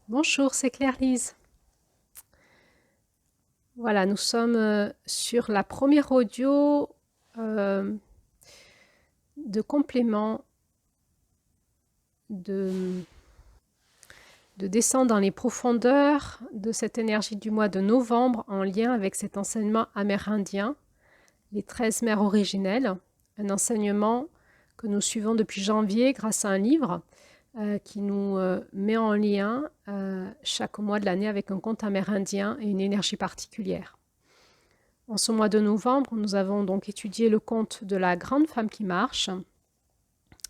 Bonjour, c'est Claire-Lise. Voilà, nous sommes sur la première audio euh, de complément de, de descendre dans les profondeurs de cette énergie du mois de novembre en lien avec cet enseignement amérindien, les 13 mers originelles, un enseignement que nous suivons depuis janvier grâce à un livre qui nous met en lien chaque mois de l'année avec un conte amérindien et une énergie particulière. En ce mois de novembre, nous avons donc étudié le conte de la grande femme qui marche.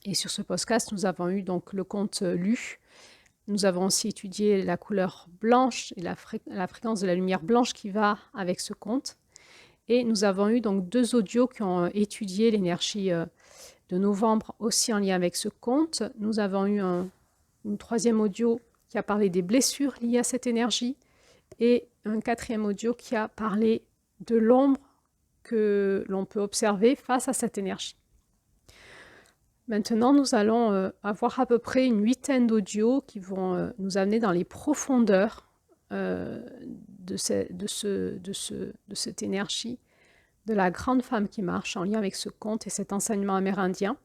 Et sur ce podcast, nous avons eu donc le conte lu. Nous avons aussi étudié la couleur blanche et la fréquence de la lumière blanche qui va avec ce conte. Et nous avons eu donc 2 audios qui ont étudié l'énergie de novembre aussi en lien avec ce conte. Nous avons eu une 3e audio qui a parlé des blessures liées à cette énergie et un 4e audio qui a parlé de l'ombre que l'on peut observer face à cette énergie. Maintenant, nous allons avoir à peu près une 8aine d'audios qui vont nous amener dans les profondeurs de cette énergie de la grande femme qui marche en lien avec ce conte et cet enseignement amérindien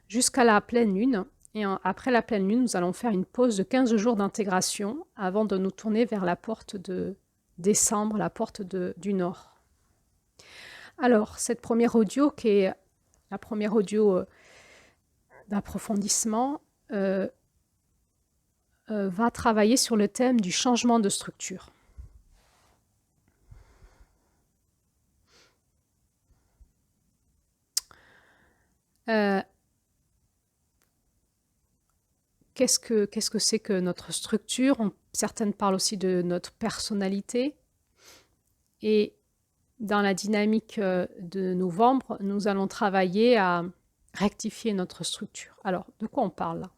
jusqu'à la pleine lune. Et après la pleine lune, nous allons faire une pause de 15 jours d'intégration avant de nous tourner vers la porte de décembre, la porte du nord. Alors, cette première audio, qui est la première audio d'approfondissement, va travailler sur le thème du changement de structure. Qu'est-ce que c'est que notre structure? Certaines parlent aussi de notre personnalité. Et dans la dynamique de novembre, nous allons travailler à rectifier notre structure. Alors, de quoi on parle là?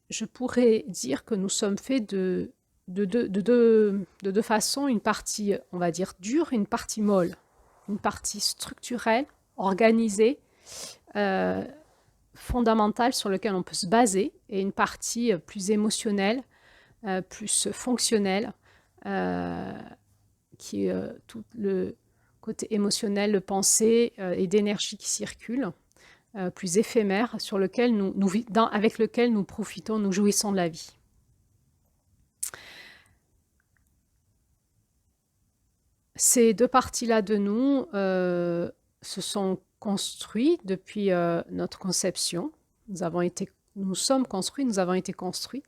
Je pourrais dire que nous sommes faits de deux façons, une partie, on va dire, dure, une partie molle, une partie structurelle, organisée, fondamentale sur laquelle on peut se baser, et une partie plus émotionnelle, plus fonctionnelle, qui est tout le côté émotionnel, le pensée et d'énergie qui circule, plus éphémère, sur lequel avec lequel nous profitons, nous jouissons de la vie. Ces 2 parties-là de nous se sont construites depuis notre conception. Nous sommes construits, nous avons été construits.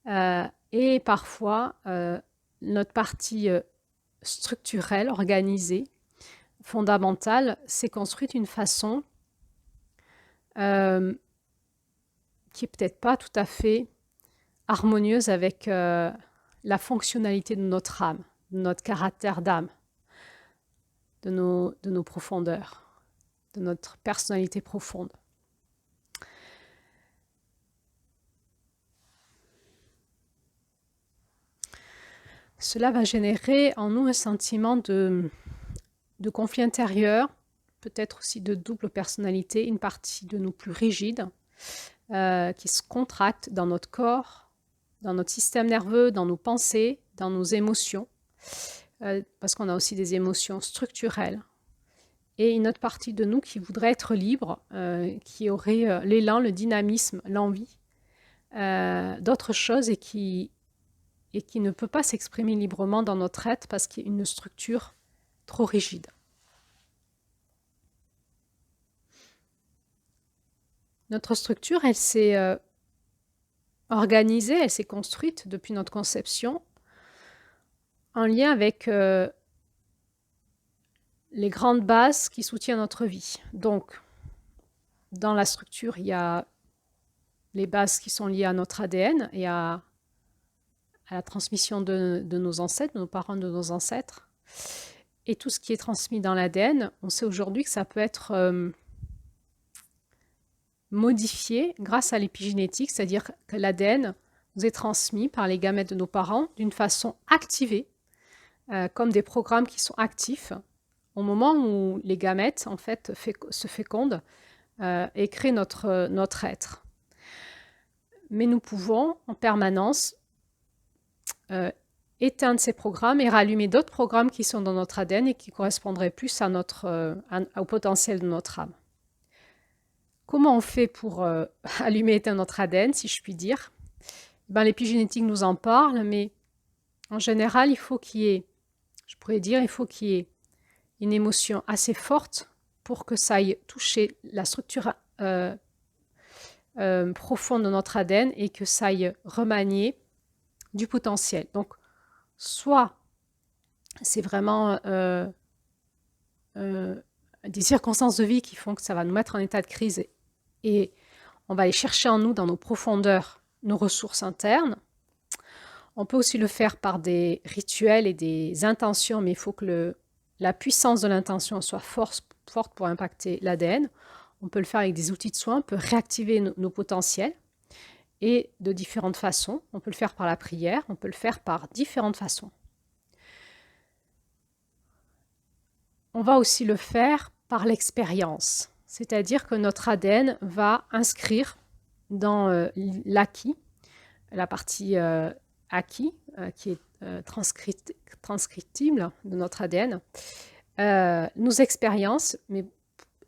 Et parfois, notre partie structurelle, organisée, fondamentale, s'est construite d'une façon qui est peut-être pas tout à fait harmonieuse avec la fonctionnalité de notre âme, de notre caractère d'âme, de nos profondeurs, de notre personnalité profonde. Cela va générer en nous un sentiment de conflit intérieur, peut-être aussi de double personnalité, une partie de nous plus rigide, qui se contracte dans notre corps, dans notre système nerveux, dans nos pensées, dans nos émotions, parce qu'on a aussi des émotions structurelles. Et une autre partie de nous qui voudrait être libre, qui aurait l'élan, le dynamisme, l'envie d'autre chose et qui ne peut pas s'exprimer librement dans notre être parce qu'il y a une structure trop rigide. Notre structure, elle s'est organisée, elle s'est construite depuis notre conception en lien avec les grandes bases qui soutiennent notre vie. Donc, dans la structure, il y a les bases qui sont liées à notre ADN et à la transmission de nos ancêtres, de nos parents, de nos ancêtres. Et tout ce qui est transmis dans l'ADN, on sait aujourd'hui que ça peut être modifié grâce à l'épigénétique, c'est-à-dire que l'ADN nous est transmis par les gamètes de nos parents d'une façon activée, comme des programmes qui sont actifs au moment où les gamètes en fait se fécondent et créent notre être. mais nous pouvons en permanence éteindre ces programmes et rallumer d'autres programmes qui sont dans notre ADN et qui correspondraient plus à au potentiel de notre âme. Comment on fait pour allumer et éteindre notre ADN, si je puis dire? L'épigénétique nous en parle, mais en général, il faut qu'il y ait une émotion assez forte pour que ça aille toucher la structure profonde de notre ADN et que ça aille remanier du potentiel. Donc, soit c'est vraiment des circonstances de vie qui font que ça va nous mettre en état de crise et on va aller chercher en nous, dans nos profondeurs, nos ressources internes. On peut aussi le faire par des rituels et des intentions, mais il faut que la puissance de l'intention soit forte pour impacter l'ADN. On peut le faire avec des outils de soins, on peut réactiver nos potentiels et de différentes façons. On peut le faire par la prière, on peut le faire par différentes façons. On va aussi le faire par l'expérience, c'est-à-dire que notre ADN va inscrire dans l'acquis, la partie acquis, qui est transcriptible de notre ADN, nos expériences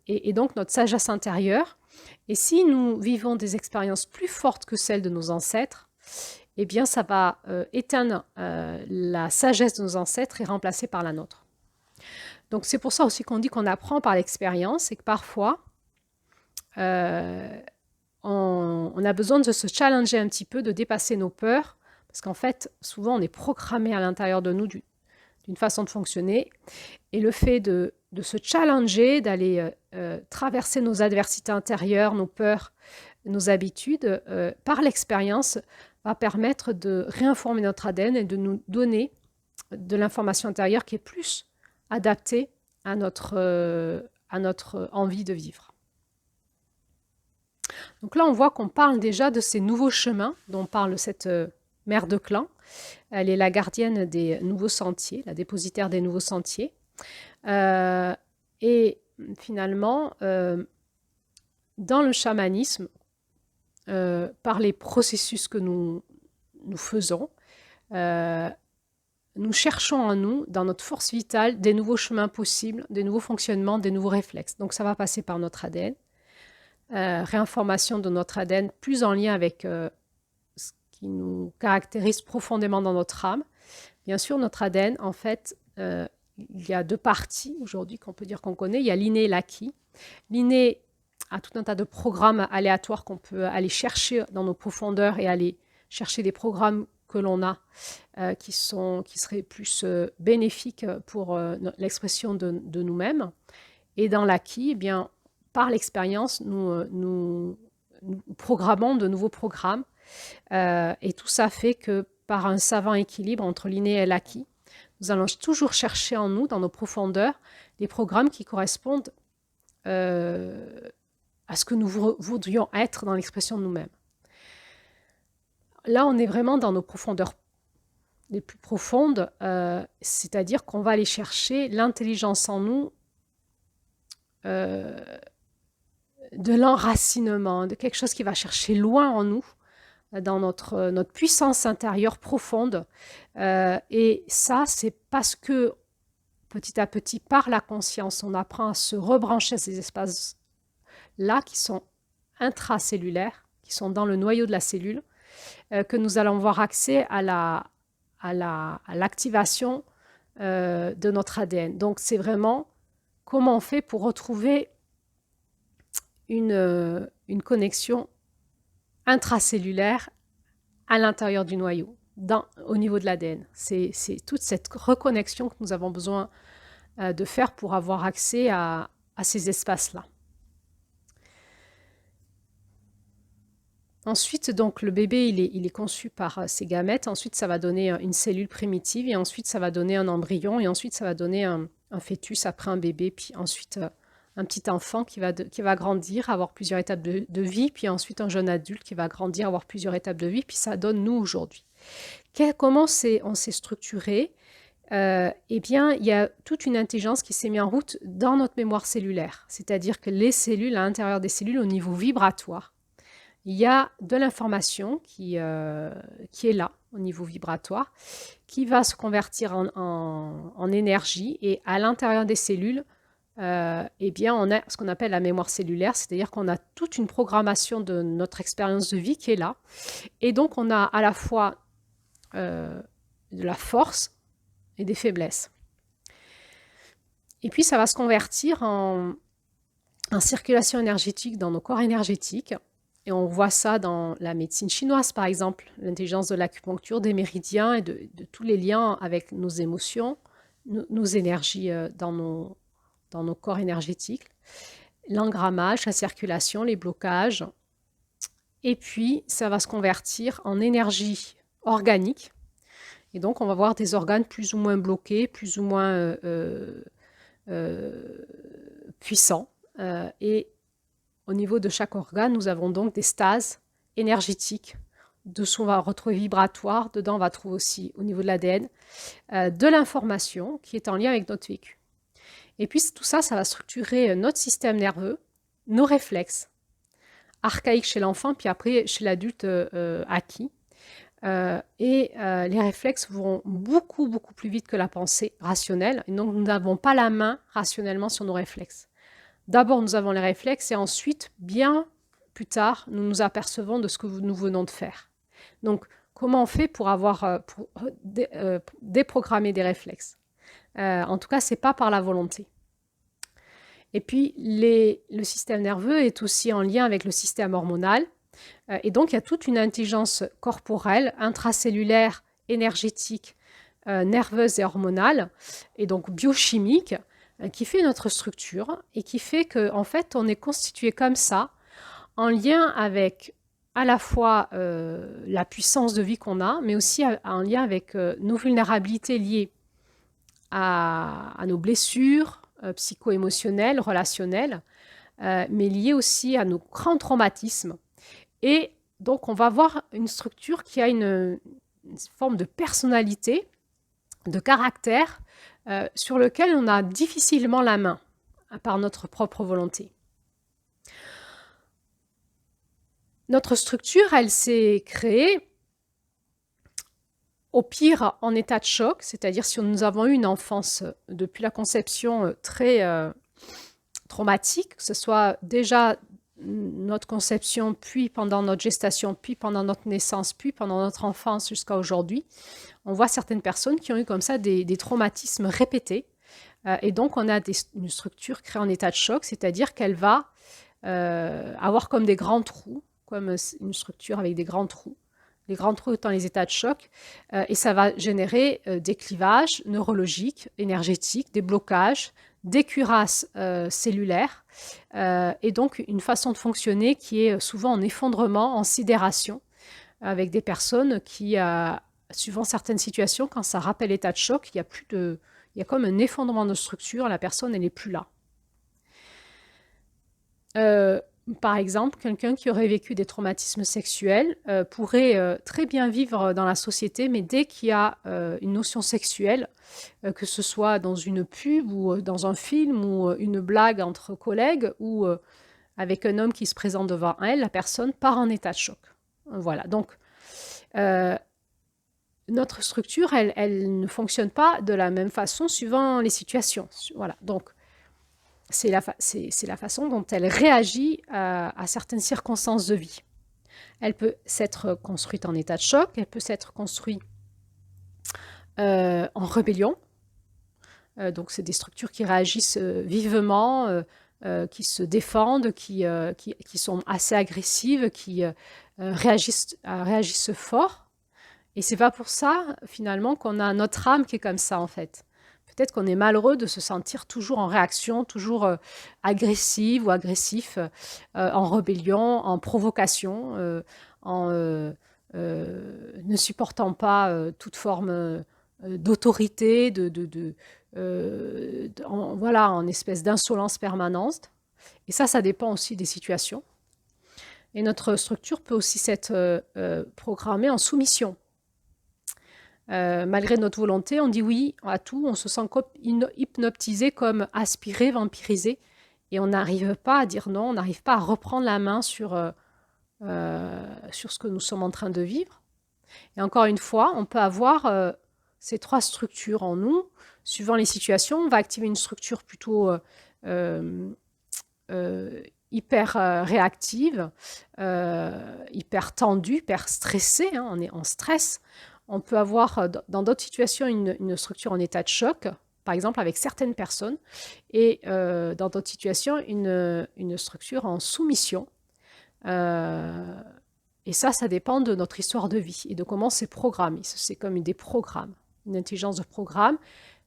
et donc notre sagesse intérieure. Et si nous vivons des expériences plus fortes que celles de nos ancêtres, eh bien ça va éteindre la sagesse de nos ancêtres et remplacer par la nôtre. Donc c'est pour ça aussi qu'on dit qu'on apprend par l'expérience et que parfois on a besoin de se challenger un petit peu, de dépasser nos peurs, parce qu'en fait souvent on est programmé à l'intérieur de nous d'une façon de fonctionner, et le fait de se challenger, d'aller traverser nos adversités intérieures, nos peurs, nos habitudes, par l'expérience, va permettre de réinformer notre ADN et de nous donner de l'information intérieure qui est plus adaptée à notre envie de vivre. Donc là, on voit qu'on parle déjà de ces nouveaux chemins dont parle cette mère de clan. Elle est la gardienne des nouveaux sentiers, la dépositaire des nouveaux sentiers. Et finalement, dans le chamanisme, par les processus que nous faisons, nous cherchons en nous, dans notre force vitale, des nouveaux chemins possibles, des nouveaux fonctionnements, des nouveaux réflexes. Donc ça va passer par notre ADN, réinformation de notre ADN plus en lien avec ce qui nous caractérise profondément dans notre âme. Bien sûr, notre ADN, en fait, il y a deux parties aujourd'hui qu'on peut dire qu'on connaît. Il y a l'inné et l'acquis. L'inné a tout un tas de programmes aléatoires qu'on peut aller chercher dans nos profondeurs et aller chercher des programmes que l'on a qui seraient plus bénéfiques pour l'expression de nous-mêmes. Et dans l'acquis, eh bien, par l'expérience, nous programmons de nouveaux programmes. Et tout ça fait que par un savant équilibre entre l'inné et l'acquis, nous allons toujours chercher en nous, dans nos profondeurs, des programmes qui correspondent à ce que nous voudrions être dans l'expression de nous-mêmes. Là, on est vraiment dans nos profondeurs les plus profondes, c'est-à-dire qu'on va aller chercher l'intelligence en nous, de l'enracinement, de quelque chose qui va chercher loin en nous, dans notre puissance intérieure profonde. Et ça, c'est parce que petit à petit, par la conscience, on apprend à se rebrancher à ces espaces-là qui sont intracellulaires, qui sont dans le noyau de la cellule, que nous allons avoir accès à l'activation de notre ADN. Donc, c'est vraiment comment on fait pour retrouver une connexion intracellulaire à l'intérieur du noyau, au niveau de l'ADN. C'est toute cette reconnexion que nous avons besoin de faire pour avoir accès à ces espaces-là. Ensuite, donc, le bébé, il est conçu par ses gamètes. Ensuite, ça va donner une cellule primitive. Et ensuite, ça va donner un embryon. Et ensuite, ça va donner un fœtus, après un bébé. Puis ensuite, un petit enfant qui va grandir, avoir plusieurs étapes de vie. Puis ensuite, un jeune adulte qui va grandir, avoir plusieurs étapes de vie. Puis ça donne nous aujourd'hui. Comment on s'est structuré? Eh bien, il y a toute une intelligence qui s'est mise en route dans notre mémoire cellulaire. C'est-à-dire que les cellules, à l'intérieur des cellules, au niveau vibratoire, il y a de l'information qui est là au niveau vibratoire, qui va se convertir en énergie et à l'intérieur des cellules, eh bien, on a ce qu'on appelle la mémoire cellulaire, c'est-à-dire qu'on a toute une programmation de notre expérience de vie qui est là. Et donc, on a à la fois de la force et des faiblesses. Et puis, ça va se convertir en circulation énergétique dans nos corps énergétiques. Et on voit ça dans la médecine chinoise, par exemple, l'intelligence de l'acupuncture, des méridiens et de tous les liens avec nos émotions, nos énergies dans nos corps énergétiques, l'engrammage, la circulation, les blocages. Et puis, ça va se convertir en énergie organique. Et donc, on va voir des organes plus ou moins bloqués, plus ou moins puissants. Et au niveau de chaque organe, nous avons donc des stases énergétiques. Dessous, on va retrouver vibratoire. Dedans, on va trouver aussi, au niveau de l'ADN, de l'information qui est en lien avec notre vécu. Et puis, tout ça, ça va structurer notre système nerveux, nos réflexes, archaïques chez l'enfant, puis après, chez l'adulte acquis. Les réflexes vont beaucoup, beaucoup plus vite que la pensée rationnelle. Et donc, nous n'avons pas la main rationnellement sur nos réflexes. D'abord, nous avons les réflexes et ensuite, bien plus tard, nous nous apercevons de ce que nous venons de faire. Donc, comment on fait pour déprogrammer des réflexes? En tout cas, ce n'est pas par la volonté. Et puis, le système nerveux est aussi en lien avec le système hormonal. Et donc, il y a toute une intelligence corporelle, intracellulaire, énergétique, nerveuse et hormonale, et donc biochimique, qui fait notre structure et qui fait qu'en fait, on est constitué comme ça, en lien avec à la fois la puissance de vie qu'on a, mais aussi en lien avec nos vulnérabilités liées à nos blessures psycho-émotionnelles, relationnelles, mais liées aussi à nos grands traumatismes. Et donc, on va avoir une structure qui a une forme de personnalité, de caractère, sur lequel on a difficilement la main par notre propre volonté. Notre structure, elle s'est créée au pire en état de choc, c'est-à-dire si nous avons eu une enfance depuis la conception très traumatique, que ce soit déjà notre conception, puis pendant notre gestation, puis pendant notre naissance, puis pendant notre enfance jusqu'à aujourd'hui, on voit certaines personnes qui ont eu comme ça des traumatismes répétés. Et donc, on a une structure créée en état de choc, c'est-à-dire qu'elle va avoir comme des grands trous, comme une structure avec des grands trous. Les grands trous étant les états de choc. Et ça va générer des clivages neurologiques, énergétiques, des blocages, des cuirasses cellulaires, et donc une façon de fonctionner qui est souvent en effondrement, en sidération, avec des personnes qui, suivant certaines situations, quand ça rappelle l'état de choc, il y a comme un effondrement de structure, la personne elle n'est plus là. Par exemple, quelqu'un qui aurait vécu des traumatismes sexuels pourrait très bien vivre dans la société, mais dès qu'il y a une notion sexuelle, que ce soit dans une pub ou dans un film ou une blague entre collègues ou avec un homme qui se présente devant elle, la personne part en état de choc. Voilà, donc notre structure, elle ne fonctionne pas de la même façon suivant les situations. Voilà, donc c'est la façon dont elle réagit à certaines circonstances de vie. Elle peut s'être construite en état de choc, elle peut s'être construite en rébellion. Donc, c'est des structures qui réagissent vivement, qui se défendent, qui sont assez agressives, qui réagissent fort. Et c'est pas pour ça, finalement, qu'on a notre âme qui est comme ça, en fait. Peut-être qu'on est malheureux de se sentir toujours en réaction, toujours agressive ou agressif, en rébellion, en provocation, en ne supportant pas toute forme d'autorité, en espèce d'insolence permanente. Et ça dépend aussi des situations. Et notre structure peut aussi s'être programmée en soumission. Malgré notre volonté, on dit oui à tout, on se sent hypnotisé, comme aspiré, vampirisé, et on n'arrive pas à dire non, on n'arrive pas à reprendre la main sur sur ce que nous sommes en train de vivre. Et encore une fois, on peut avoir ces 3 structures en nous. Suivant les situations, on va activer une structure plutôt hyper réactive, hyper tendue, hyper stressée, hein, on est en stress. On peut avoir dans d'autres situations une structure en état de choc, par exemple avec certaines personnes, et dans d'autres situations une structure en soumission. Et ça dépend de notre histoire de vie et de comment c'est programmé. C'est comme des programmes, une intelligence de programme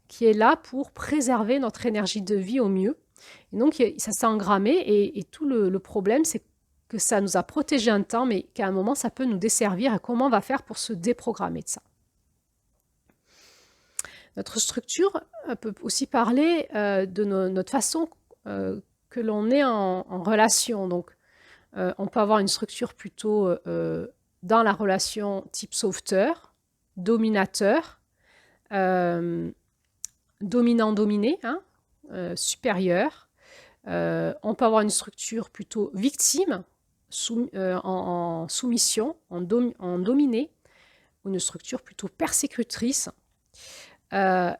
qui est là pour préserver notre énergie de vie au mieux. Et donc, ça s'est engrammé et tout le problème, c'est que ça nous a protégé un temps, mais qu'à un moment, ça peut nous desservir. Et comment on va faire pour se déprogrammer de ça? Notre structure peut aussi parler de notre façon que l'on est en relation. Donc, on peut avoir une structure plutôt dans la relation type sauveteur, dominateur, dominant-dominé, hein, supérieur. On peut avoir une structure plutôt victime, en soumission, en dominé, ou une structure plutôt persécutrice. Là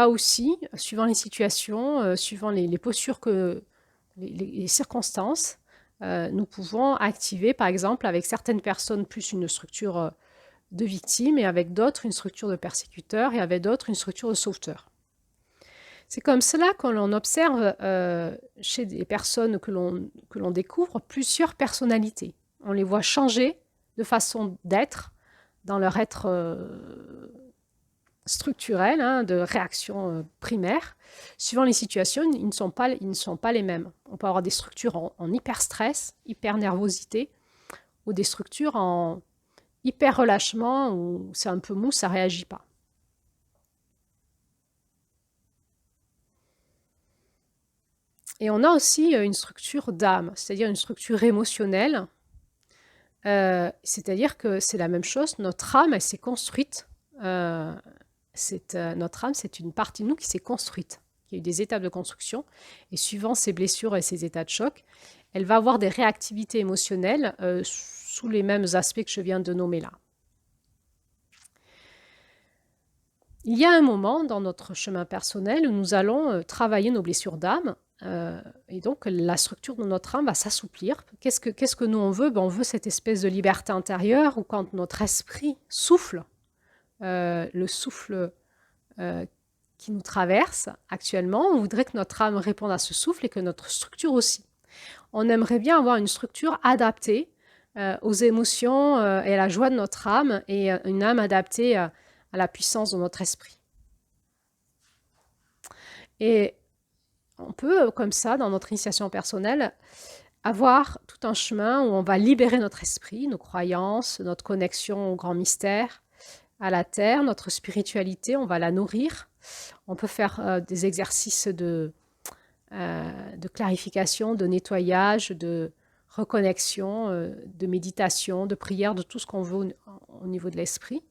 aussi, suivant les situations, suivant les postures, les circonstances, nous pouvons activer, par exemple, avec certaines personnes, plus une structure de victime, et avec d'autres, une structure de persécuteur, et avec d'autres, une structure de sauveteur. C'est comme cela que l'on observe chez des personnes que l'on découvre plusieurs personnalités. On les voit changer de façon d'être dans leur être structurel, hein, de réaction primaire. Suivant les situations, ils ne sont pas les mêmes. On peut avoir des structures en hyper-stress, hyper-nervosité, ou des structures en hyper-relâchement, où c'est un peu mou, ça ne réagit pas. Et on a aussi une structure d'âme, c'est-à-dire une structure émotionnelle. C'est-à-dire que c'est la même chose, notre âme, elle s'est construite. Notre âme, c'est une partie de nous qui s'est construite, qui a eu des étapes de construction. Et suivant ses blessures et ses états de choc, elle va avoir des réactivités émotionnelles sous les mêmes aspects que je viens de nommer là. Il y a un moment dans notre chemin personnel où nous allons travailler nos blessures d'âme. Et donc, la structure de notre âme va s'assouplir. Qu'est-ce que nous, on veut? On veut cette espèce de liberté intérieure où quand notre esprit souffle, le souffle qui nous traverse actuellement, on voudrait que notre âme réponde à ce souffle et que notre structure aussi. On aimerait bien avoir une structure adaptée aux émotions et à la joie de notre âme et une âme adaptée à la puissance de notre esprit. Et on peut, comme ça, dans notre initiation personnelle, avoir tout un chemin où on va libérer notre esprit, nos croyances, notre connexion au grand mystère, à la terre, notre spiritualité, on va la nourrir. On peut faire des exercices de clarification, de nettoyage, de reconnexion, de méditation, de prière, de tout ce qu'on veut au niveau de l'esprit.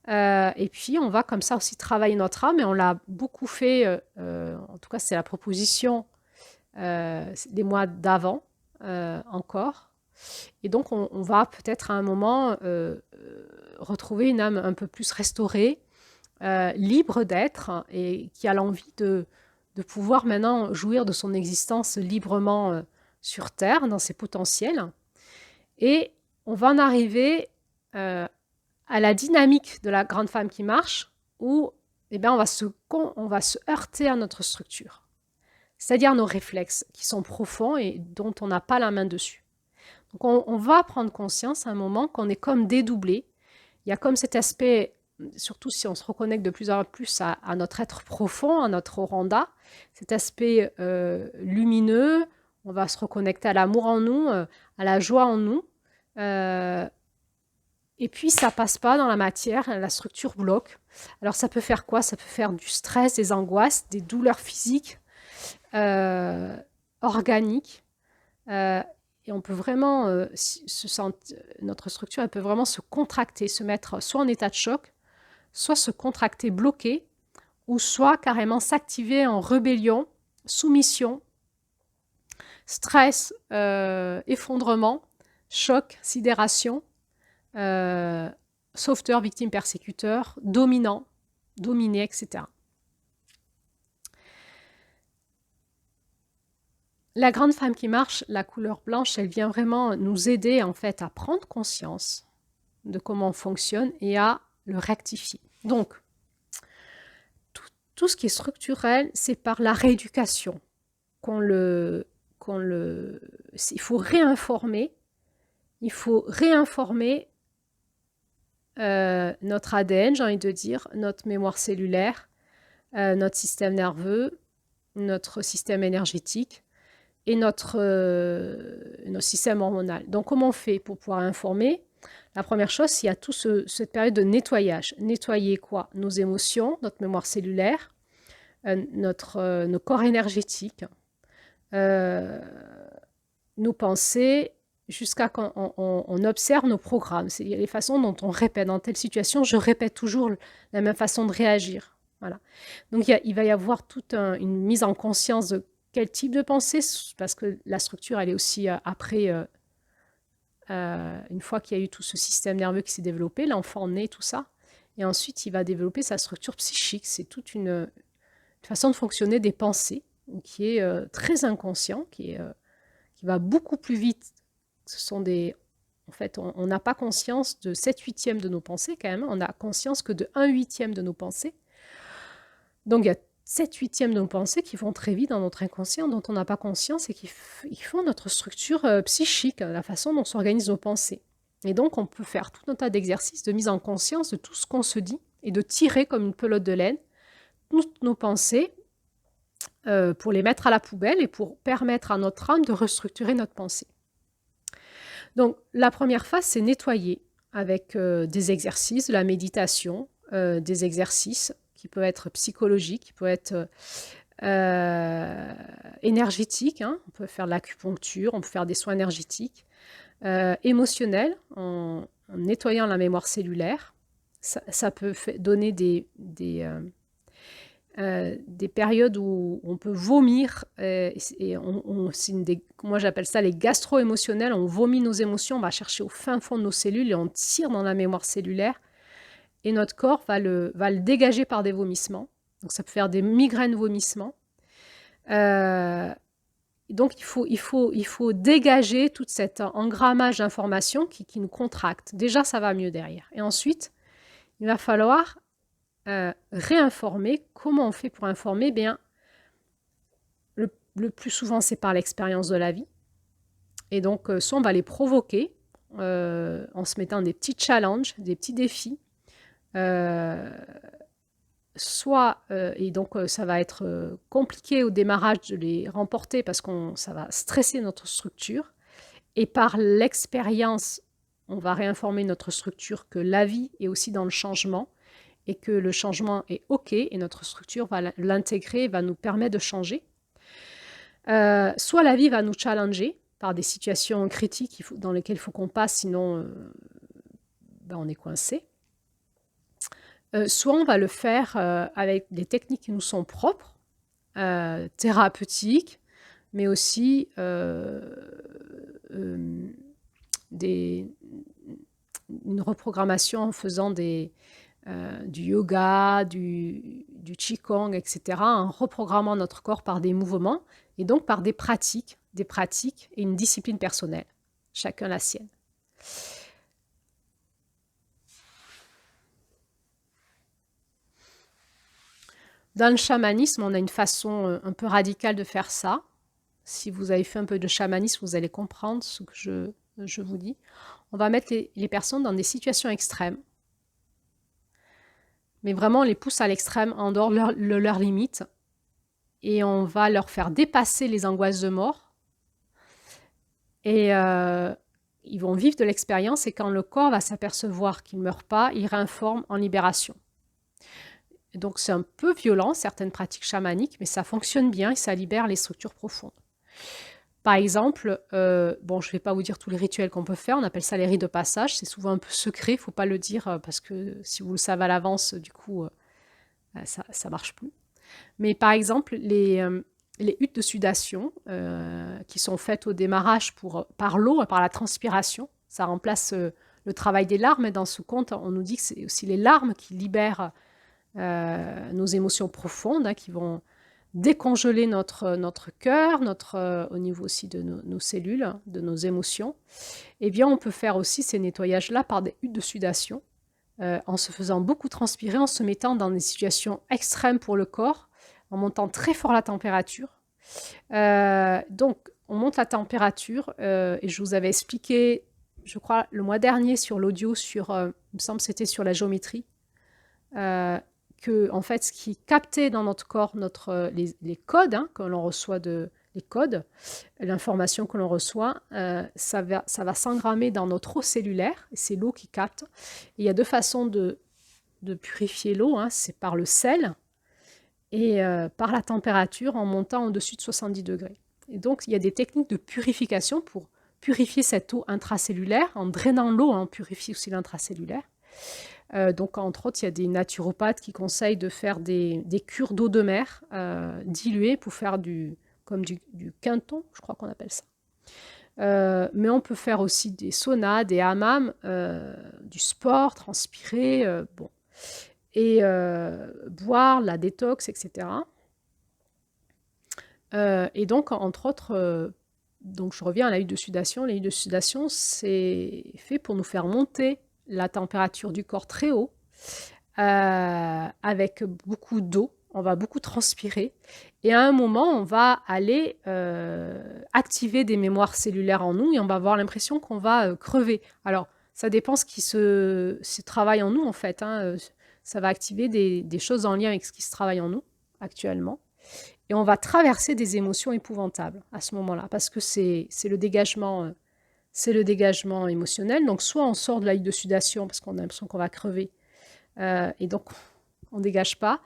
Et puis, on va comme ça aussi travailler notre âme, et on l'a beaucoup fait, en tout cas, c'est la proposition des mois d'avant encore. Et donc, on va peut-être à un moment retrouver une âme un peu plus restaurée, libre d'être, et qui a l'envie de pouvoir maintenant jouir de son existence librement sur Terre, dans ses potentiels. Et on va en arriver à la dynamique de la grande femme qui marche, où on va se heurter à notre structure, c'est-à-dire nos réflexes qui sont profonds et dont on n'a pas la main dessus. Donc on va prendre conscience à un moment qu'on est comme dédoublé. Il y a comme cet aspect, surtout si on se reconnecte de plus en plus à notre être profond, à notre oranda, cet aspect lumineux. On va se reconnecter à l'amour en nous, à la joie en nous. Et puis, ça passe pas dans la matière, la structure bloque. Alors, ça peut faire quoi? Ça peut faire du stress, des angoisses, des douleurs physiques, organiques. Et on peut vraiment notre structure, elle peut vraiment se contracter, se mettre soit en état de choc, soit se contracter, bloquer, ou soit carrément s'activer en rébellion, soumission, stress, effondrement, choc, sidération, sauveteur, victime, persécuteur, dominant, dominé, etc. La grande femme qui marche, la couleur blanche, elle vient vraiment nous aider en fait à prendre conscience de comment on fonctionne et à le rectifier. Donc, tout ce qui est structurel, c'est par la rééducation il faut réinformer, notre ADN, j'ai envie de dire, notre mémoire cellulaire, notre système nerveux, notre système énergétique et notre système hormonal. Donc, comment on fait pour pouvoir informer? La première chose, il y a cette période de nettoyage. Nettoyer quoi? Nos émotions, notre mémoire cellulaire, nos corps énergétiques, nos pensées, jusqu'à quand on observe nos programmes. C'est les façons dont on répète. Dans telle situation, je répète toujours la même façon de réagir. Voilà. Donc, il va y avoir toute une mise en conscience de quel type de pensée, parce que la structure, elle est aussi après, une fois qu'il y a eu tout ce système nerveux qui s'est développé, l'enfant naît, tout ça, et ensuite, il va développer sa structure psychique. C'est toute une façon de fonctionner des pensées, qui est très inconscient, qui va beaucoup plus vite. En fait, on n'a pas conscience de 7/8 de nos pensées quand même, on n'a conscience que de 1/8 de nos pensées. Donc il y a 7/8 de nos pensées qui vont très vite dans notre inconscient, dont on n'a pas conscience et qui font notre structure psychique, la façon dont s'organisent nos pensées. Et donc on peut faire tout un tas d'exercices de mise en conscience de tout ce qu'on se dit et de tirer comme une pelote de laine toutes nos pensées pour les mettre à la poubelle et pour permettre à notre âme de restructurer notre pensée. Donc, la première phase, c'est nettoyer avec des exercices, de la méditation, des exercices qui peuvent être psychologiques, qui peuvent être énergétiques. Hein. On peut faire de l'acupuncture, on peut faire des soins énergétiques, émotionnels, en nettoyant la mémoire cellulaire. Ça peut donner des périodes où on peut vomir, moi j'appelle ça les gastro-émotionnels, on vomit nos émotions, on va chercher au fin fond de nos cellules et on tire dans la mémoire cellulaire et notre corps va le dégager par des vomissements. Donc ça peut faire des migraines vomissements. Donc il faut dégager tout cet engrammage d'informations qui nous contracte. Déjà ça va mieux derrière. Et ensuite, il va falloir réinformer. Comment on fait pour informer? Bien, le plus souvent, c'est par l'expérience de la vie. Et donc, soit on va les provoquer en se mettant des petits challenges, des petits défis. Soit, et donc ça va être compliqué au démarrage de les remporter parce que ça va stresser notre structure. Et par l'expérience, on va réinformer notre structure que la vie est aussi dans le changement et que le changement est OK et notre structure va l'intégrer, va nous permettre de changer. Soit la vie va nous challenger par des situations critiques dans lesquelles il faut qu'on passe, sinon on est coincé. Soit on va le faire avec des techniques qui nous sont propres, thérapeutiques, mais aussi une reprogrammation en faisant du yoga, du qigong, etc., en reprogrammant notre corps par des mouvements et donc par des pratiques et une discipline personnelle, chacun la sienne. Dans le chamanisme, on a une façon un peu radicale de faire ça. Si vous avez fait un peu de chamanisme, vous allez comprendre ce que je vous dis. On va mettre les personnes dans des situations extrêmes. Mais vraiment, on les pousse à l'extrême, en dehors de leurs limites. Et on va leur faire dépasser les angoisses de mort. Et ils vont vivre de l'expérience. Et quand le corps va s'apercevoir qu'il ne meurt pas, il réinforme en libération. Et donc, c'est un peu violent, certaines pratiques chamaniques, mais ça fonctionne bien et ça libère les structures profondes. Par exemple, je ne vais pas vous dire tous les rituels qu'on peut faire, on appelle ça les rites de passage, c'est souvent un peu secret, il ne faut pas le dire parce que si vous le savez à l'avance, du coup, ça ne marche plus. Mais par exemple, les huttes de sudation qui sont faites au démarrage par l'eau, par la transpiration. Ça remplace le travail des larmes. Et dans ce conte, on nous dit que c'est aussi les larmes qui libèrent nos émotions profondes, qui vont décongeler notre cœur, au niveau aussi de nos cellules, de nos émotions. Eh bien, on peut faire aussi ces nettoyages-là par des huttes de sudation, en se faisant beaucoup transpirer, en se mettant dans des situations extrêmes pour le corps, en montant très fort la température. Donc, on monte la température, et je vous avais expliqué, je crois, le mois dernier sur l'audio, il me semble que c'était sur la géométrie, que en fait, ce qui est capté dans notre corps, les codes que l'on reçoit les codes, l'information que l'on reçoit, ça va s'engrammer dans notre eau cellulaire, et c'est l'eau qui capte. Et il y a deux façons de purifier l'eau, c'est par le sel et par la température en montant au-dessus de 70 degrés. Et donc, il y a des techniques de purification pour purifier cette eau intracellulaire. En drainant l'eau, on purifie aussi l'intracellulaire. Donc, entre autres, il y a des naturopathes qui conseillent de faire des cures d'eau de mer diluée pour faire du quinton, je crois qu'on appelle ça. Mais on peut faire aussi des saunas, des hammams, du sport, transpirer, et boire, la détox, etc. Et donc, entre autres, donc je reviens à la huile de sudation. La huile de sudation, c'est fait pour nous faire monter la température du corps très haut, avec beaucoup d'eau. On va beaucoup transpirer. Et à un moment, on va aller activer des mémoires cellulaires en nous et on va avoir l'impression qu'on va crever. Alors, ça dépend ce qui se travaille en nous, en fait. Ça va activer des choses en lien avec ce qui se travaille en nous actuellement. Et on va traverser des émotions épouvantables à ce moment-là, parce que c'est le dégagement émotionnel. Donc, soit on sort de la huile de sudation parce qu'on a l'impression qu'on va crever, et donc on ne dégage pas.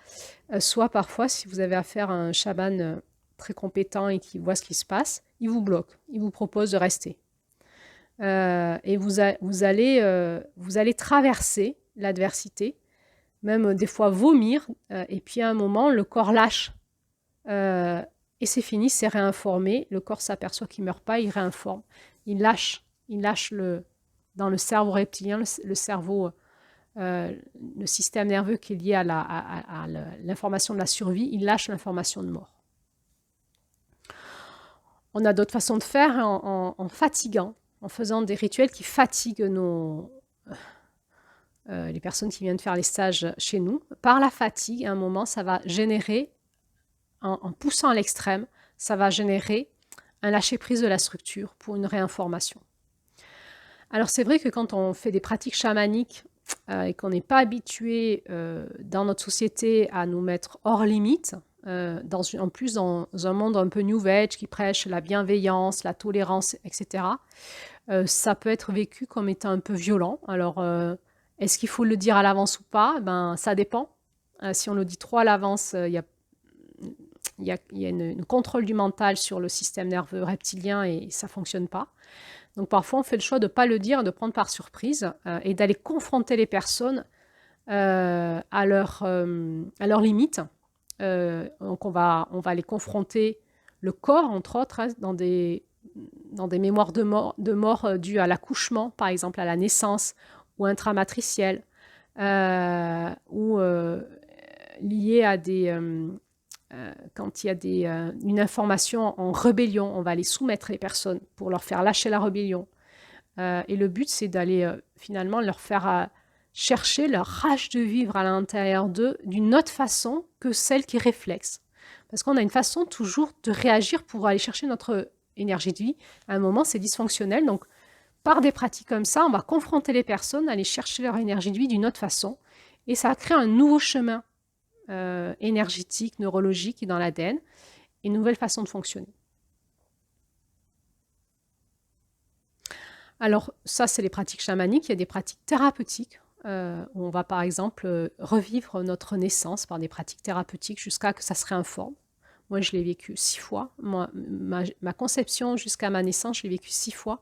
Soit parfois, si vous avez affaire à un chaman très compétent et qui voit ce qui se passe, il vous bloque, il vous propose de rester. Et vous allez traverser l'adversité, même des fois vomir, et puis à un moment, le corps lâche. Et c'est fini, c'est réinformé. Le corps s'aperçoit qu'il ne meurt pas, il réinforme. Il lâche dans le cerveau reptilien, le cerveau, le système nerveux qui est lié à l'information de la survie, il lâche l'information de mort. On a d'autres façons de faire en fatiguant, en faisant des rituels qui fatiguent les personnes qui viennent faire les stages chez nous. Par la fatigue, à un moment, ça va générer, en poussant à l'extrême, ça va générer un lâcher-prise de la structure pour une réinformation. Alors c'est vrai que quand on fait des pratiques chamaniques et qu'on n'est pas habitué dans notre société à nous mettre hors limite, en plus dans un monde un peu New Age qui prêche la bienveillance, la tolérance, etc., ça peut être vécu comme étant un peu violent. Alors, est-ce qu'il faut le dire à l'avance ou pas? Ça dépend. Si on le dit trop à l'avance, il y a une contrôle du mental sur le système nerveux reptilien et ça ne fonctionne pas. Donc parfois, on fait le choix de ne pas le dire, de prendre par surprise et d'aller confronter les personnes à leurs limites. Donc on va les confronter, le corps, entre autres, dans des mémoires de mort dues à l'accouchement, par exemple à la naissance, ou intramatricielle, ou liées à quand il y a une information en rébellion, on va les soumettre les personnes pour leur faire lâcher la rébellion. Et le but, c'est d'aller finalement leur faire chercher leur rage de vivre à l'intérieur d'eux d'une autre façon que celle qui est réflexe. Parce qu'on a une façon toujours de réagir pour aller chercher notre énergie de vie. À un moment, c'est dysfonctionnel. Donc, par des pratiques comme ça, on va confronter les personnes à aller chercher leur énergie de vie d'une autre façon. Et ça va créer un nouveau chemin énergétique, neurologique dans l'ADN, une nouvelle façon de fonctionner. Alors ça, c'est les pratiques chamaniques. Il y a des pratiques thérapeutiques où on va par exemple revivre notre naissance par des pratiques thérapeutiques jusqu'à que ça se réinforme. Moi, je l'ai vécu 6 fois. Ma conception jusqu'à ma naissance, je l'ai vécu 6 fois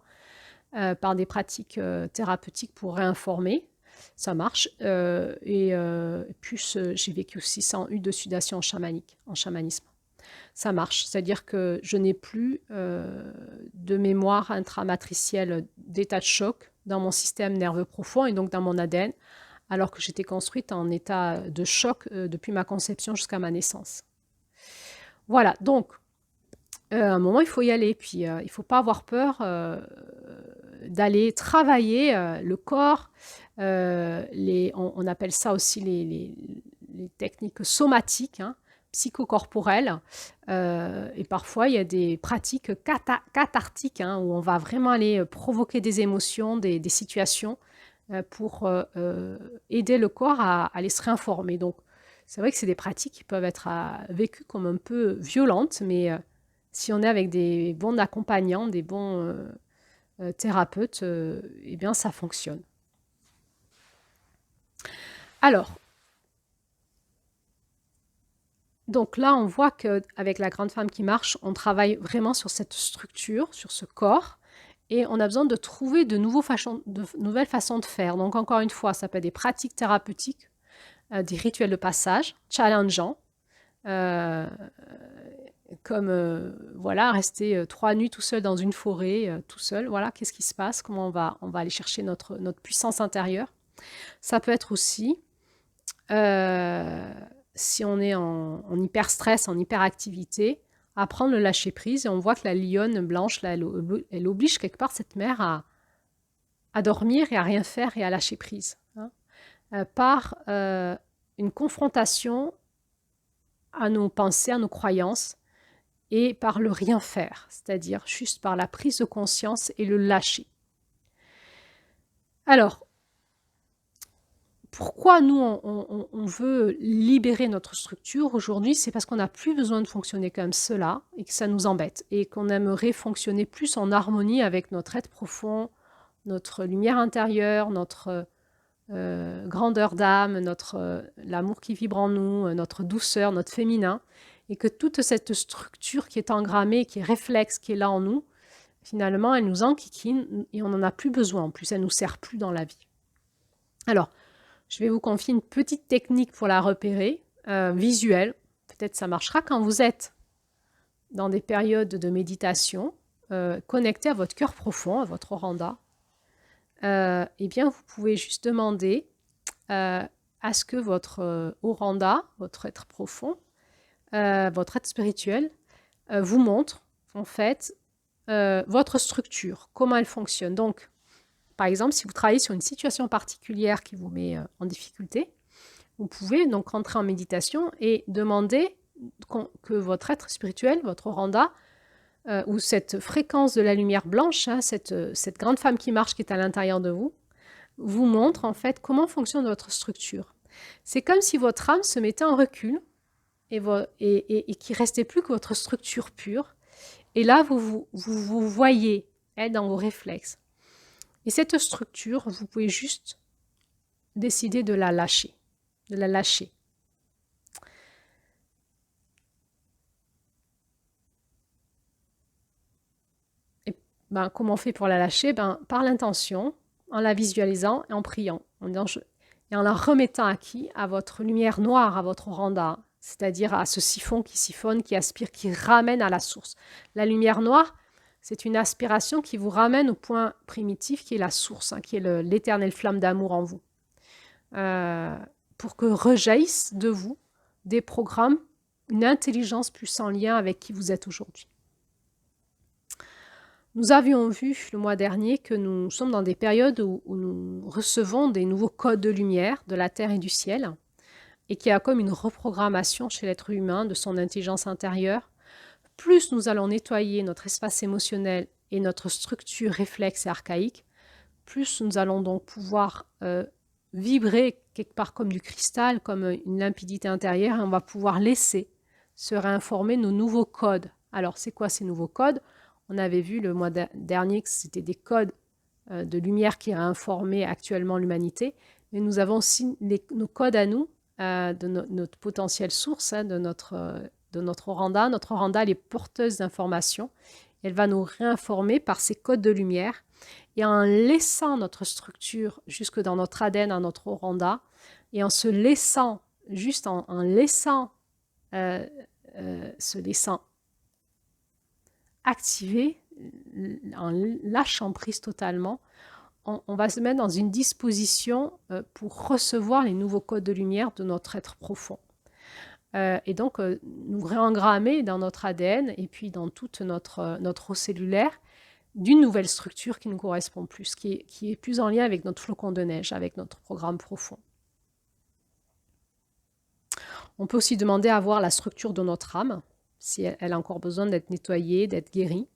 par des pratiques thérapeutiques pour réinformer. Ça marche. Et plus, j'ai vécu aussi 100 huiles de sudation en chamanisme. ça marche. C'est-à-dire que je n'ai plus de mémoire intramatricielle d'état de choc dans mon système nerveux profond et donc dans mon ADN, alors que j'étais construite en état de choc depuis ma conception jusqu'à ma naissance. Voilà, donc à un moment, il faut y aller. Puis, il ne faut pas avoir peur d'aller travailler le corps. On appelle ça aussi les techniques somatiques, hein, psychocorporelles. Et parfois, il y a des pratiques cathartiques, hein, où on va vraiment aller provoquer des émotions, des situations pour aider le corps à aller se réinformer. Donc, c'est vrai que c'est des pratiques qui peuvent être vécues comme un peu violentes, mais si on est avec des bons accompagnants, des bons thérapeutes, eh bien, ça fonctionne. Alors, donc là, on voit qu'avec la grande femme qui marche, on travaille vraiment sur cette structure, sur ce corps, et on a besoin de trouver de nouvelles façons de faire. Donc, encore une fois, ça peut être des pratiques thérapeutiques, des rituels de passage challengeants, comme voilà, rester 3 nuits tout seul dans une forêt, tout seul, voilà, qu'est-ce qui se passe, comment on va aller chercher notre puissance intérieure. Ça peut être aussi, si on est en hyper stress, en hyperactivité, apprendre le lâcher prise, et on voit que la lionne blanche, là, elle oblige quelque part cette mère à dormir et à rien faire et à lâcher prise, hein, par une confrontation à nos pensées, à nos croyances, et par le rien faire, c'est-à-dire juste par la prise de conscience et le lâcher. Alors, pourquoi nous, on veut libérer notre structure aujourd'hui? C'est parce qu'on n'a plus besoin de fonctionner comme cela et que ça nous embête et qu'on aimerait fonctionner plus en harmonie avec notre être profond, notre lumière intérieure, notre grandeur d'âme, l'amour qui vibre en nous, notre douceur, notre féminin, et que toute cette structure qui est engrammée, qui est réflexe, qui est là en nous, finalement, elle nous enquiquine et on n'en a plus besoin. En plus, elle ne nous sert plus dans la vie. Alors, je vais vous confier une petite technique pour la repérer, visuelle. Peut-être ça marchera quand vous êtes dans des périodes de méditation, connecté à votre cœur profond, à votre Oranda. Eh bien, vous pouvez juste demander à ce que votre Oranda, votre être profond, votre être spirituel, vous montre en fait votre structure, comment elle fonctionne. Donc, par exemple, si vous travaillez sur une situation particulière qui vous met en difficulté, vous pouvez donc rentrer en méditation et demander que votre être spirituel, votre Oranda, ou cette fréquence de la lumière blanche, hein, cette grande femme qui marche qui est à l'intérieur de vous, vous montre en fait comment fonctionne votre structure. C'est comme si votre âme se mettait en recul et qu'il ne restait plus que votre structure pure. Et là, vous voyez dans vos réflexes. Et cette structure, vous pouvez juste décider de la lâcher. Et comment on fait pour la lâcher? Par l'intention, en la visualisant et en priant. Et en la remettant à qui? À votre lumière noire, à votre Oranda, c'est-à-dire à ce siphon qui siphonne, qui aspire, qui ramène à la source. La lumière noire, c'est une aspiration qui vous ramène au point primitif qui est la source, hein, qui est l'éternelle flamme d'amour en vous. Pour que rejaillissent de vous des programmes, une intelligence plus en lien avec qui vous êtes aujourd'hui. Nous avions vu le mois dernier que nous sommes dans des périodes où nous recevons des nouveaux codes de lumière de la terre et du ciel et qu'il y a comme une reprogrammation chez l'être humain de son intelligence intérieure. Plus nous allons nettoyer notre espace émotionnel et notre structure réflexe et archaïque, plus nous allons donc pouvoir vibrer quelque part comme du cristal, comme une limpidité intérieure, et on va pouvoir laisser se réinformer nos nouveaux codes. Alors, c'est quoi ces nouveaux codes? On avait vu le mois dernier que c'était des codes de lumière qui réinformaient actuellement l'humanité, mais nous avons aussi nos codes à nous, de notre potentiel source, hein, de notre Oranda. Notre Oranda, elle est porteuse d'informations. Elle va nous réinformer par ces codes de lumière. Et en laissant notre structure jusque dans notre ADN, dans notre Oranda, et en se laissant, juste en laissant se laissant activer, en lâchant prise totalement, on va se mettre dans une disposition pour recevoir les nouveaux codes de lumière de notre être profond. Et donc, nous réengrammer dans notre ADN et puis dans toute notre eau cellulaire d'une nouvelle structure qui nous correspond plus, qui est plus en lien avec notre flocon de neige, avec notre programme profond. On peut aussi demander à voir la structure de notre âme, si elle a encore besoin d'être nettoyée, d'être guérie.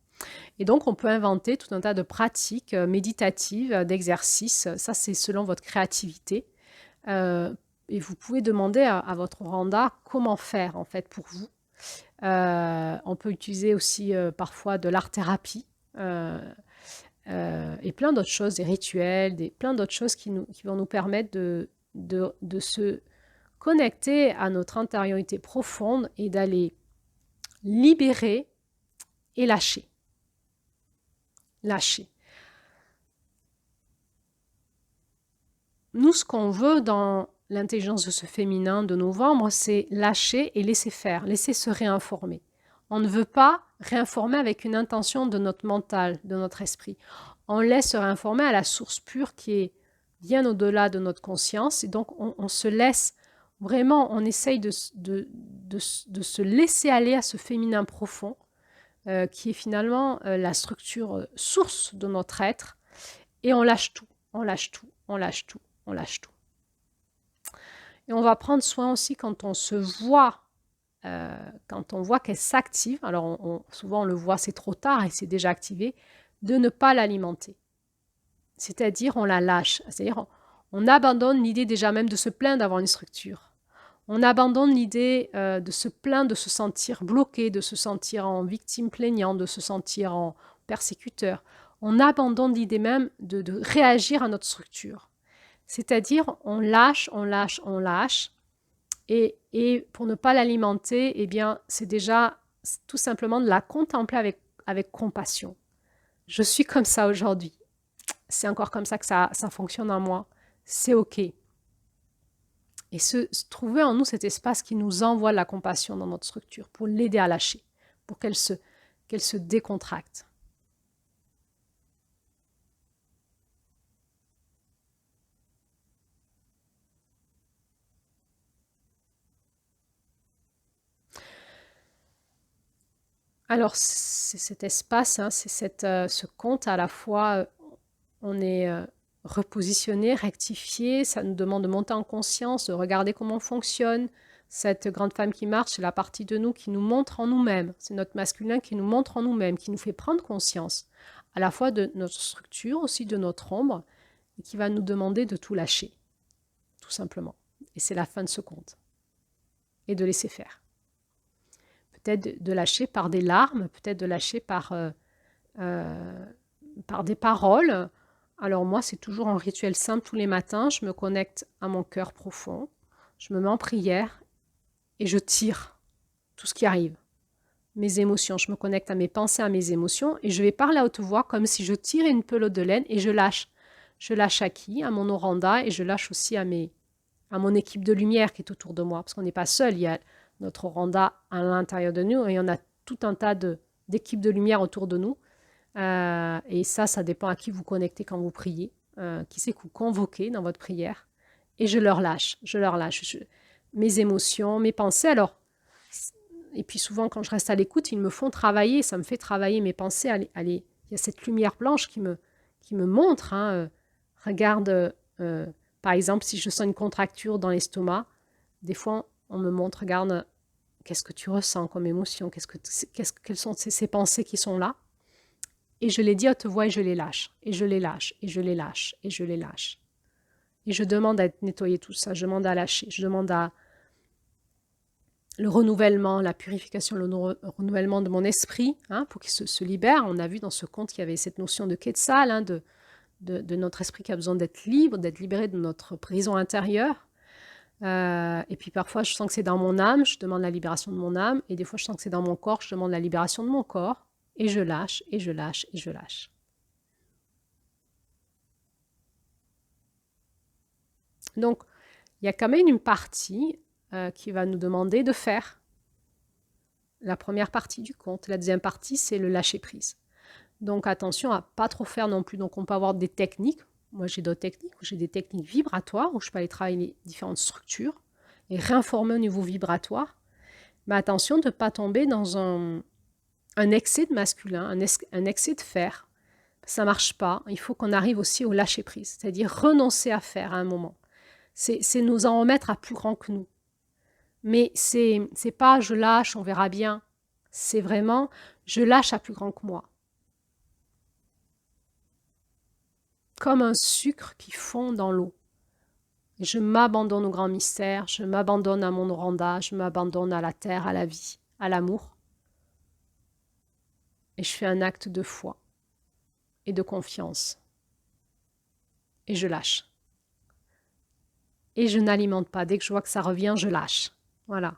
Et donc, on peut inventer tout un tas de pratiques méditatives, d'exercices. Ça, c'est selon votre créativité. Et vous pouvez demander à votre Randa comment faire, en fait, pour vous. On peut utiliser aussi parfois de l'art-thérapie et plein d'autres choses, des rituels, plein d'autres choses qui vont nous permettre de se connecter à notre intériorité profonde et d'aller libérer et lâcher. Lâcher. Nous, ce qu'on veut dans l'intelligence de ce féminin de novembre, c'est lâcher et laisser faire, laisser se réinformer. On ne veut pas réinformer avec une intention de notre mental, de notre esprit. On laisse se réinformer à la source pure qui est bien au-delà de notre conscience. Et donc, on se laisse vraiment, on essaye de se laisser aller à ce féminin profond, qui est finalement la structure source de notre être. Et on lâche tout, on lâche tout, on lâche tout, on lâche tout. Et on va prendre soin aussi quand on se voit, quand on voit qu'elle s'active, alors souvent on le voit, c'est trop tard et c'est déjà activé, de ne pas l'alimenter. C'est-à-dire on la lâche, c'est-à-dire on abandonne l'idée déjà même de se plaindre d'avoir une structure. On abandonne l'idée de se plaindre, de se sentir bloqué, de se sentir en victime plaignante, de se sentir en persécuteur. On abandonne l'idée même de réagir à notre structure. C'est-à-dire, on lâche, on lâche, on lâche. Et pour ne pas l'alimenter, eh bien, c'est déjà tout simplement de la contempler avec compassion. Je suis comme ça aujourd'hui. C'est encore comme ça que ça fonctionne en moi. C'est OK. Et trouver en nous cet espace qui nous envoie la compassion dans notre structure pour l'aider à lâcher, pour qu'elle se décontracte. Alors, c'est cet espace, hein, c'est ce compte à la fois, on est repositionné, rectifié, ça nous demande de monter en conscience, de regarder comment on fonctionne. Cette grande femme qui marche, c'est la partie de nous qui nous montre en nous-mêmes. C'est notre masculin qui nous montre en nous-mêmes, qui nous fait prendre conscience à la fois de notre structure, aussi de notre ombre, et qui va nous demander de tout lâcher, tout simplement. Et c'est la fin de ce conte. Et de laisser faire. Peut-être de lâcher par des larmes, peut-être de lâcher par des paroles. Alors moi, c'est toujours un rituel simple tous les matins. Je me connecte à mon cœur profond, je me mets en prière et je tire tout ce qui arrive. Mes émotions, je me connecte à mes pensées, à mes émotions et je vais parler à haute voix comme si je tirais une pelote de laine et je lâche. Je lâche à qui? À mon oranda et je lâche aussi à mon équipe de lumière qui est autour de moi. Parce qu'on n'est pas seul, il y a notre oranda à l'intérieur de nous et on a tout un tas d'équipes de lumière autour de nous. Et ça dépend à qui vous connectez quand vous priez, qui c'est que vous convoquez dans votre prière. Et je leur lâche. Mes émotions, mes pensées. Alors, et puis souvent, quand je reste à l'écoute, ils me font travailler. Ça me fait travailler mes pensées. Il y a cette lumière blanche qui me montre. Hein, regarde, par exemple, si je sens une contracture dans l'estomac, des fois, on me montre, regarde, qu'est-ce que tu ressens comme émotion, quelles sont ces pensées qui sont là. Et je les dis à haute voix et je les lâche, et je les lâche, et je les lâche, et je les lâche. Et je demande à être nettoyé tout ça, je demande à lâcher, je demande à le renouvellement, la purification, le renouvellement de mon esprit, hein, pour qu'il se libère. On a vu dans ce conte qu'il y avait cette notion de Quetzal, hein, de notre esprit qui a besoin d'être libre, d'être libéré de notre prison intérieure. Et puis parfois, je sens que c'est dans mon âme, je demande la libération de mon âme. Et des fois, je sens que c'est dans mon corps, je demande la libération de mon corps. Et je lâche, et je lâche, et je lâche. Donc, il y a quand même une partie qui va nous demander de faire. la première partie du compte. La deuxième partie, c'est le lâcher-prise. Donc attention à pas trop faire non plus. Donc on peut avoir des techniques. Moi j'ai d'autres techniques, j'ai des techniques vibratoires où je peux aller travailler les différentes structures et réinformer au niveau vibratoire. Mais attention de ne pas tomber dans un excès de masculin, un excès de faire. Ça ne marche pas. Il faut qu'on arrive aussi au lâcher-prise, c'est-à-dire renoncer à faire à un moment. C'est nous en remettre à plus grand que nous. Mais c'est pas je lâche, on verra bien. C'est vraiment je lâche à plus grand que moi. Comme un sucre qui fond dans l'eau. Je m'abandonne au grand mystère, je m'abandonne à mon oranda, je m'abandonne à la terre, à la vie, à l'amour. Et je fais un acte de foi et de confiance. Et je lâche. Et je n'alimente pas. Dès que je vois que ça revient, je lâche. Voilà.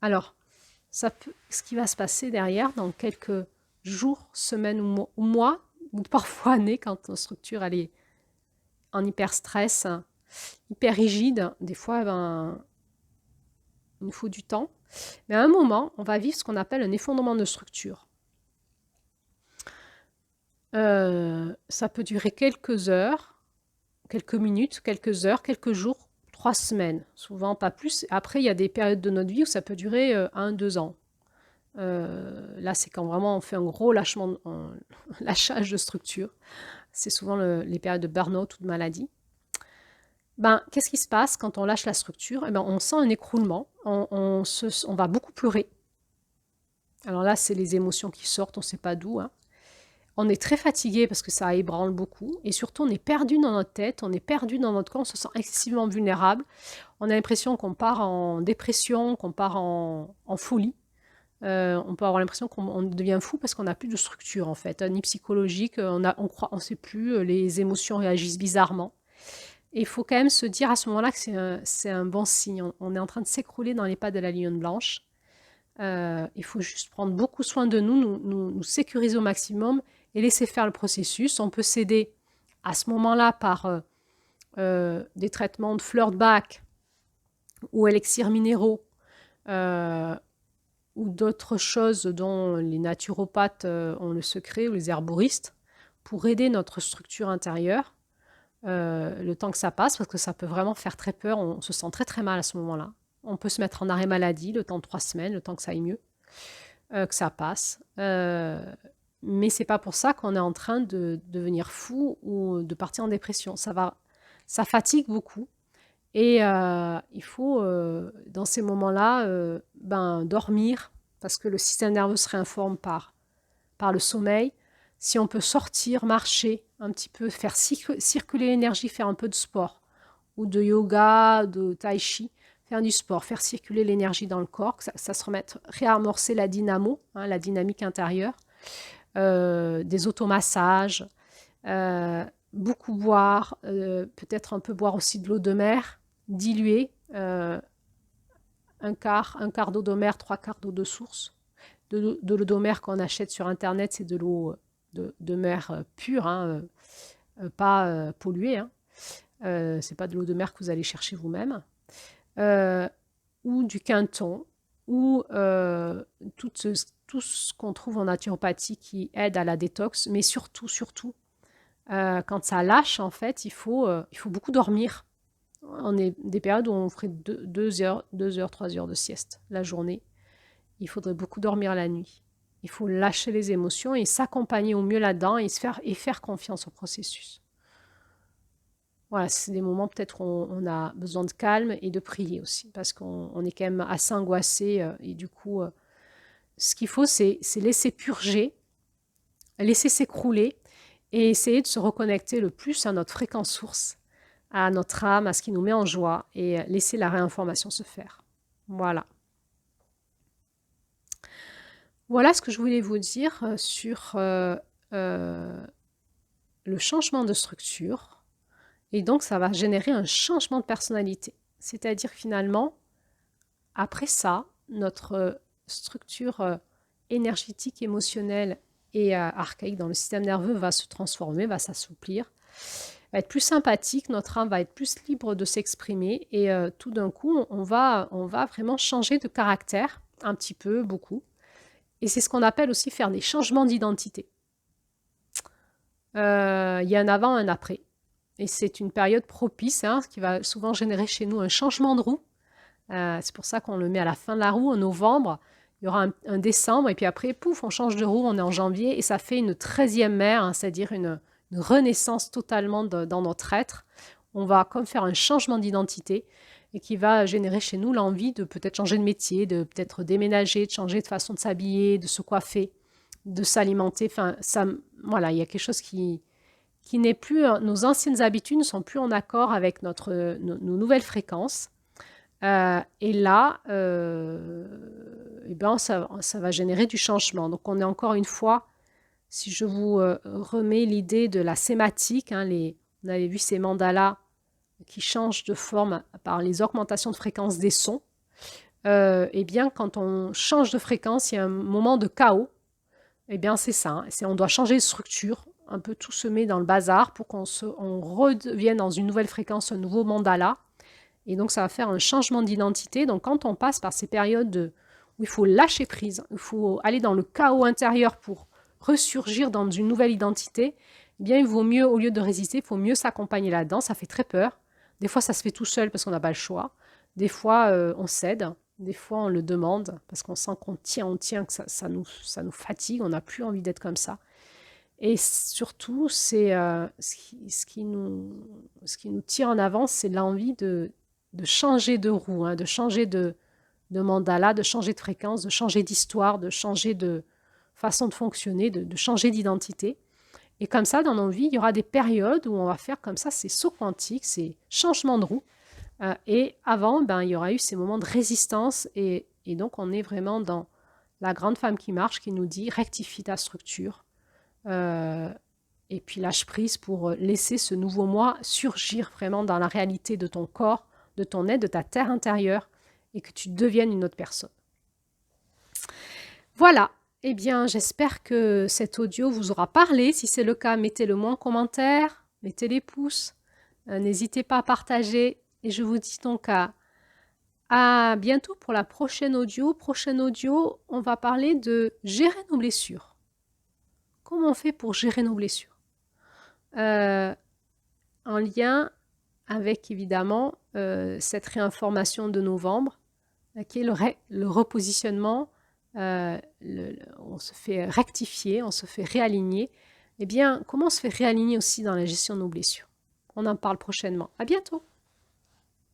Alors, ce qui va se passer derrière, dans quelques jours, semaines ou mois, ou parfois années, quand notre structure elle est en hyper stress, hyper rigide, des fois, il nous faut du temps. Mais à un moment, on va vivre ce qu'on appelle un effondrement de structure. Ça peut durer quelques heures, quelques minutes, quelques heures, quelques jours, 3 semaines, souvent pas plus. Après, il y a des périodes de notre vie où ça peut durer 1-2 ans. Là, c'est quand vraiment on fait un gros lâchage de structure. C'est souvent les périodes de burn-out ou de maladie. Qu'est-ce qui se passe quand on lâche la structure? On sent un écroulement, on va beaucoup pleurer. Alors là, c'est les émotions qui sortent, on ne sait pas d'où. Hein. On est très fatigué parce que ça ébranle beaucoup. Et surtout, on est perdu dans notre tête, on est perdu dans notre corps, on se sent excessivement vulnérable. On a l'impression qu'on part en dépression, qu'on part en folie. On peut avoir l'impression qu'on devient fou parce qu'on n'a plus de structure en fait, ni psychologique, on sait plus, les émotions réagissent bizarrement. Et il faut quand même se dire à ce moment-là que c'est un bon signe. On est en train de s'écrouler dans les pas de la lionne blanche. Il faut juste prendre beaucoup soin de nous sécuriser au maximum et laisser faire le processus. On peut s'aider à ce moment-là par des traitements de fleurs de bac ou élixirs minéraux ou d'autres choses dont les naturopathes ont le secret ou les herboristes pour aider notre structure intérieure le temps que ça passe, parce que ça peut vraiment faire très peur, on se sent très très mal à ce moment-là. On peut se mettre en arrêt maladie le temps de 3 semaines, le temps que ça aille mieux, que ça passe. Mais c'est pas pour ça qu'on est en train de devenir fou ou de partir en dépression. Ça fatigue beaucoup. Et il faut, dans ces moments-là, dormir, parce que le système nerveux se réinforme par le sommeil. Si on peut sortir, marcher un petit peu, faire circuler l'énergie, faire un peu de sport, ou de yoga, de tai chi, faire du sport, faire circuler l'énergie dans le corps, que ça se remette, réamorcer la dynamo, hein, la dynamique intérieure, des automassages, beaucoup boire, peut-être un peu boire aussi de l'eau de mer, diluée, un quart d'eau de mer, 3 quarts d'eau de source. De l'eau de mer qu'on achète sur Internet, c'est de l'eau de mer pure, hein, pas polluée. Hein. C'est pas de l'eau de mer que vous allez chercher vous-même. Ou du quinton, ou tout ce qu'on trouve en naturopathie qui aide à la détox, mais surtout, quand ça lâche, en fait, il faut beaucoup dormir. On est des périodes où on ferait 2 heures, 3 heures de sieste la journée. Il faudrait beaucoup dormir la nuit. Il faut lâcher les émotions et s'accompagner au mieux là-dedans et faire confiance au processus. Voilà, c'est des moments peut-être où on a besoin de calme et de prier aussi, parce qu'on est quand même assez angoissé. Et du coup, ce qu'il faut, c'est laisser purger, laisser s'écrouler et essayer de se reconnecter le plus à notre fréquence source, à notre âme, à ce qui nous met en joie et laisser la réinformation se faire. Voilà. Voilà ce que je voulais vous dire sur le changement de structure. Et donc, ça va générer un changement de personnalité. C'est-à-dire finalement, après ça, notre structure énergétique, émotionnelle et archaïque dans le système nerveux va se transformer, va s'assouplir. va être plus sympathique, notre âme va être plus libre de s'exprimer et tout d'un coup, on va vraiment changer de caractère, un petit peu, beaucoup. Et c'est ce qu'on appelle aussi faire des changements d'identité. Il y a un avant, un après. Et c'est une période propice, hein, qui va souvent générer chez nous un changement de roue. C'est pour ça qu'on le met à la fin de la roue, en novembre. Il y aura un décembre, et puis après, pouf, on change de roue, on est en janvier, et ça fait une 13e ère, hein, c'est-à-dire une renaissance totalement dans notre être. On va comme faire un changement d'identité, et qui va générer chez nous l'envie de peut-être changer de métier, de peut-être déménager, de changer de façon de s'habiller, de se coiffer, de s'alimenter. Enfin, ça, voilà, il y a quelque chose qui n'est plus, nos anciennes habitudes ne sont plus en accord avec nos nouvelles fréquences. Et là, eh ben, ça va générer du changement. Donc, on est encore une fois, si je vous remets l'idée de la sématique, hein, on avait vu ces mandalas qui changent de forme par les augmentations de fréquence des sons. Eh bien, quand on change de fréquence, il y a un moment de chaos. Eh bien, c'est ça. On doit changer de structure, un peu tout se met dans le bazar pour qu'on redevienne dans une nouvelle fréquence, un nouveau mandala. Et donc, ça va faire un changement d'identité. Donc, quand on passe par ces périodes où il faut lâcher prise, il faut aller dans le chaos intérieur pour ressurgir dans une nouvelle identité, eh bien, il vaut mieux, au lieu de résister, il faut mieux s'accompagner là-dedans. Ça fait très peur. Des fois, ça se fait tout seul parce qu'on n'a pas le choix. Des fois, on cède. Des fois, on le demande parce qu'on sent qu'on tient, que ça nous fatigue. On n'a plus envie d'être comme ça. Et surtout, c'est ce qui nous tire en avant, c'est l'envie de changer de roue, hein, de changer de mandala, de changer de fréquence, de changer d'histoire, de changer de façon de fonctionner, de changer d'identité. Et comme ça, dans nos vies, il y aura des périodes où on va faire comme ça ces sauts quantiques, ces changements de roue. Et avant, ben, il y aura eu ces moments de résistance. Et donc, on est vraiment dans la grande femme qui marche, qui nous dit rectifie ta structure. Et puis lâche prise pour laisser ce nouveau moi surgir vraiment dans la réalité de ton corps, de ton être, de ta terre intérieure, et que tu deviennes une autre personne. Voilà, eh bien j'espère que cet audio vous aura parlé. Si c'est le cas, mettez-le moi en commentaire, mettez les pouces, n'hésitez pas à partager. Et je vous dis donc à bientôt pour la prochaine audio. Prochaine audio, on va parler de gérer nos blessures. Comment on fait pour gérer nos blessures? En lien avec évidemment cette réinformation de novembre, qui est le repositionnement, on se fait rectifier, on se fait réaligner. Eh bien, comment on se fait réaligner aussi dans la gestion de nos blessures? On en parle prochainement. À bientôt!